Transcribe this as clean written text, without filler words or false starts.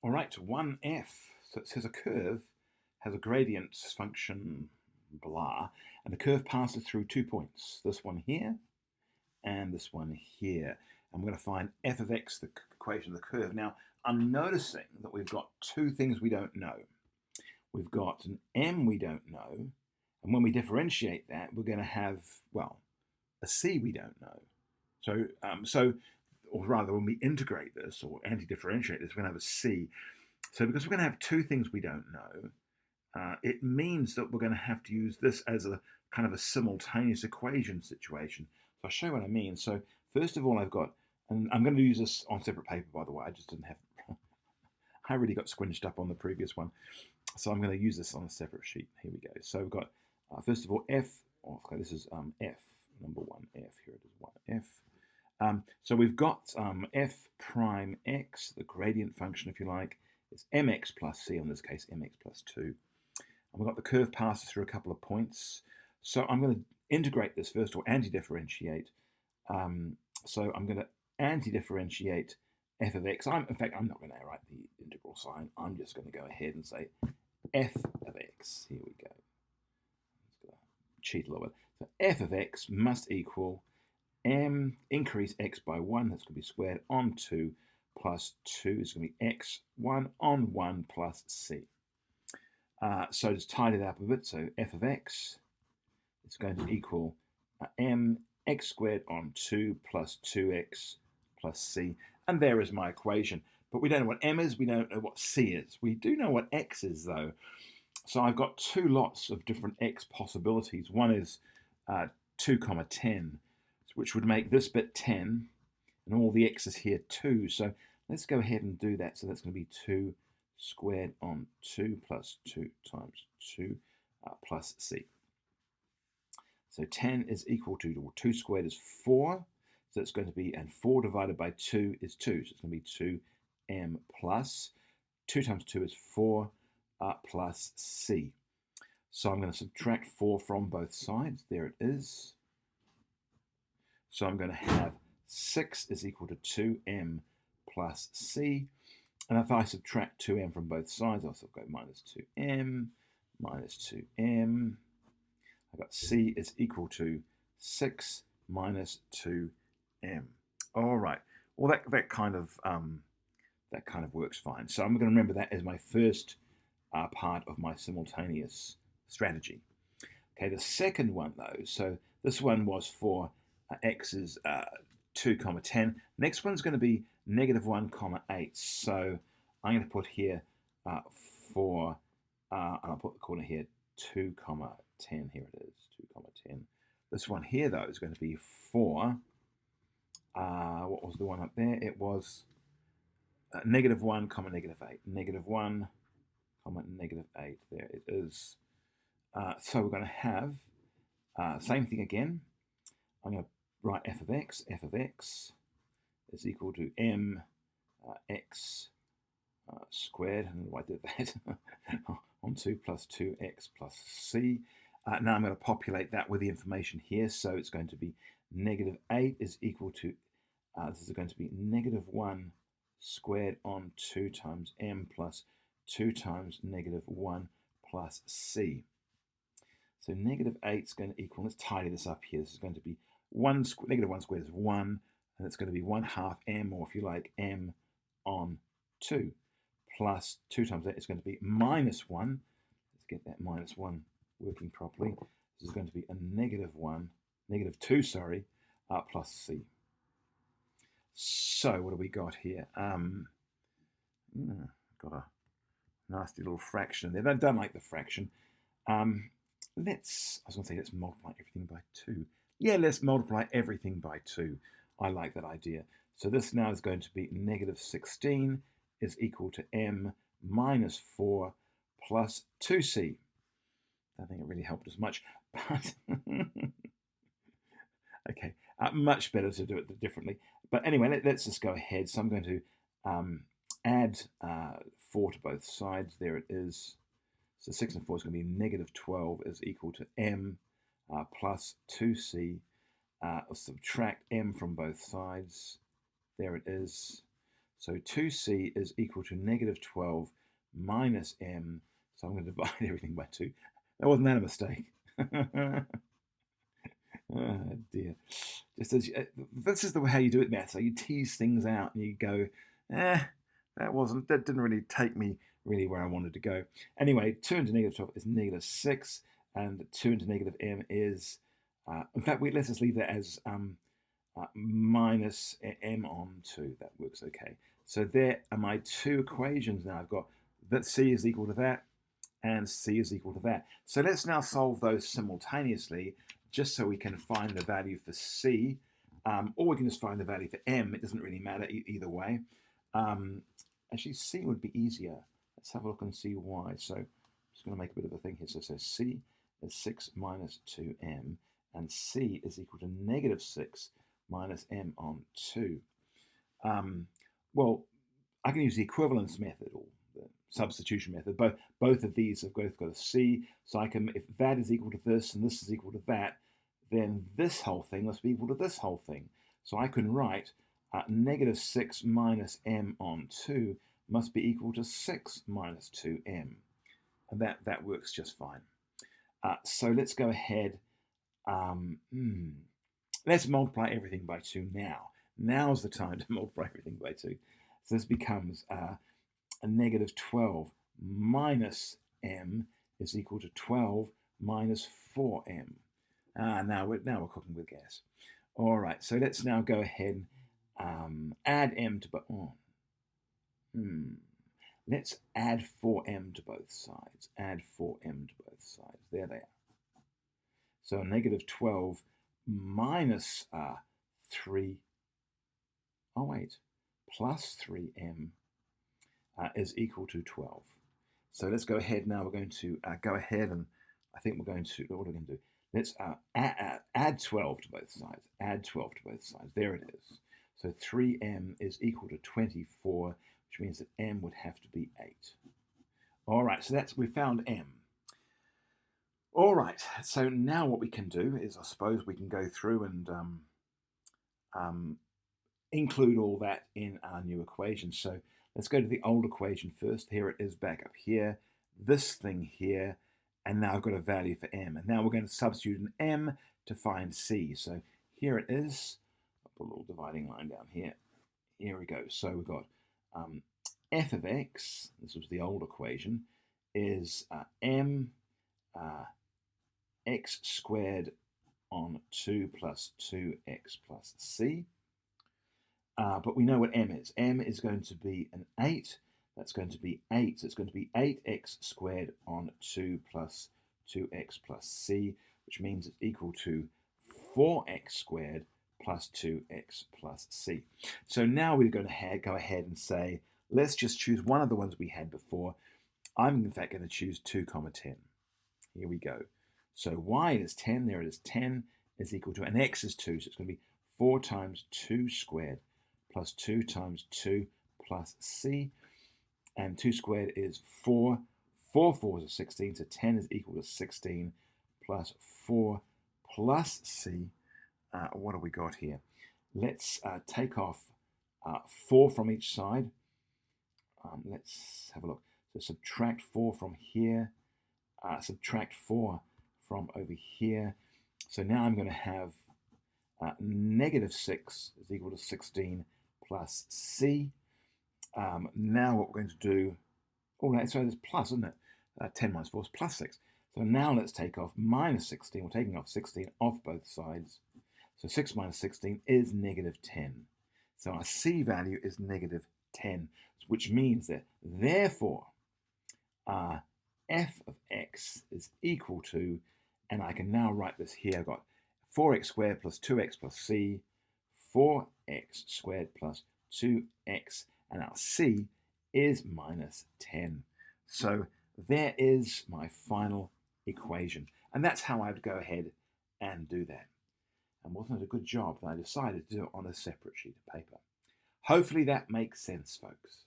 All right, 1f. So it says a curve has a gradient function, blah, and the curve passes through 2 points. This one here and this one here. And we're going to find f of x, the equation of the curve. Now, I'm noticing that we've got two things we don't know. We've got an m we don't know, and when we differentiate that, we're going to have, well, a c we don't know. Or rather, when we integrate this or anti-differentiate this, we're going to have a c. So because we're going to have two things we don't know, it means that we're going to have to use this as a kind of a simultaneous equation situation. So I'll show you what I mean. So first of all, I've got, and I'm going to use this on separate paper, by the way. I just didn't have, I really got squinched up on the previous one. So I'm going to use this on a separate sheet. Here we go. So we've got, first of all, f, okay, this is f, number 1f, here it is, 1f. So we've got f prime x, the gradient function, if you like, is mx plus c, in this case, mx plus 2. And we've got the curve passes through a couple of points. So I'm going to integrate this first, or anti-differentiate. So I'm going to anti-differentiate f of x. In fact, I'm not going to write the integral sign. I'm just going to go ahead and say f of x. Here we go. Let's go cheat a little bit. So f of x must equal m increase x by 1. That's going to be squared on 2 plus 2 is going to be x 1 on 1 plus c. So just tidy it up a bit. So f of x is going to equal m x squared on 2 plus 2x plus c. And there is my equation. But we don't know what m is. We don't know what c is. We do know what x is, though. So I've got two lots of different x possibilities. One is 2, 10, which would make this bit 10, and all the x's here 2. So let's go ahead and do that. So that's going to be 2 squared on 2 plus 2 times 2 plus c. So 10 is equal to, 2 squared is 4. So it's going to be, and 4 divided by 2 is 2. So it's going to be 2m plus 2 times 2 is 4 plus c. So I'm going to subtract 4 from both sides. There it is. So I'm going to have 6 is equal to 2m plus c. And if I subtract 2m from both sides, I'll still go minus 2m, minus 2m. I've got c is equal to 6 minus 2m. All right. Well, that kind of works fine. So I'm going to remember that as my first part of my simultaneous strategy. Okay, the second one, though, so this one was for x is 2, 10. Next one's going to be negative 1, 8. So I'm going to put here and I'll put the corner here 2, 10. Here it is, 2, 10. This one here, though, is going to be 4. What was the one up there? It was negative 1, negative 8. Negative 1, negative 8. There it is. So we're going to have same thing again. I'm going to write f of x. F of x is equal to m x squared. And why I did that on 2 plus 2x plus c. Now I'm going to populate that with the information here. So it's going to be negative 8 is equal to, this is going to be negative 1 squared on 2 times m plus 2 times negative 1 plus c. So negative 8 is going to equal, let's tidy this up here. This is going to be negative 1 squared is 1, and it's going to be 1/2 m, or if you like, m on 2, plus 2 times that is going to be minus 1. Let's get that minus 1 working properly. This is going to be a negative 2, sorry, plus c. So what do we got here? Got a nasty little fraction there. I don't like the fraction. Let's multiply everything by 2. Yeah, let's multiply everything by 2. I like that idea. So this now is going to be negative 16 is equal to m minus 4 plus 2c. I don't think it really helped us much, but okay, much better to do it differently. But anyway, let's just go ahead. So I'm going to add 4 to both sides. There it is. So 6 and 4 is going to be negative 12 is equal to m plus 2c. I'll subtract m from both sides. There it is. So 2c is equal to negative 12 minus m. So I'm going to divide everything by 2. That wasn't that a mistake? Oh dear. Just as this is the way how you do it, maths. So you tease things out and you go, that didn't really take me really where I wanted to go. Anyway, 2 into negative 12 is negative 6, and 2 into negative m is, in fact, let's just leave that as minus m on 2. That works okay. So there are my two equations now. I've got that c is equal to that, and c is equal to that. So let's now solve those simultaneously, just so we can find the value for c, or we can just find the value for m. It doesn't really matter either way. Actually, c would be easier. Let's have a look and see why. So I'm just going to make a bit of a thing here. So c is 6 minus 2m, and c is equal to negative 6 minus m on 2. Well, I can use the equivalence method or the substitution method. Both of these have both got a c, so I can, if that is equal to this and this is equal to that, then this whole thing must be equal to this whole thing. So I can write negative 6 minus m on 2 must be equal to 6 minus 2m. And that works just fine. So let's go ahead. Let's multiply everything by 2 now. Now's the time to multiply everything by 2. So this becomes a negative 12 minus m is equal to 12 minus 4m. Now we're cooking with gas. All right, so let's now go ahead and add m to both. Let's add 4m to both sides. Add 4m to both sides. There they are. So negative 12 minus 3. Oh wait, plus 3m is equal to 12. So let's go ahead now. We're going to go ahead and I think we're going to, what are we going to do? Let's add 12 to both sides. Add 12 to both sides. There it is. So 3m is equal to 24, which means that m would have to be 8. All right, so we found m. All right, so now what we can do is, I suppose we can go through and include all that in our new equation. So let's go to the old equation first. Here it is back up here, this thing here, and now I've got a value for m. And now we're going to substitute an m to find c. So here it is. I'll put a little dividing line down here. Here we go. So we've got f of x, this was the old equation, is m x squared on 2 plus 2x plus c. But we know what m is. M is going to be an 8. That's going to be 8. So it's going to be 8x squared on 2 plus 2x plus c, which means it's equal to 4x squared plus 2x plus c. So now we're going to go ahead and say, let's just choose one of the ones we had before. I'm in fact going to choose 2, 10. Here we go. So y is 10. There it is. 10 is equal to, and x is 2. So it's going to be 4 times 2 squared plus 2 times 2 plus c. And 2 squared is 4. 4 4s are 16, so 10 is equal to 16 plus 4 plus c. What have we got here? Let's take off 4 from each side. Let's have a look. So subtract 4 from here. Subtract 4 from over here. So now I'm going to have negative 6 is equal to 16 plus c. Now what we're going to do, so there's plus, isn't it? 10 minus 4 is plus 6. So now let's take off minus 16. We're taking off 16 off both sides. So 6 minus 16 is negative 10. So our c value is negative 10, which means that therefore f of x is equal to, and I can now write this here, I've got 4x squared plus 2x plus c, 4x squared plus 2x, and our c is minus 10. So there is my final equation. And that's how I'd go ahead and do that. And wasn't it a good job that I decided to do it on a separate sheet of paper? Hopefully that makes sense, folks.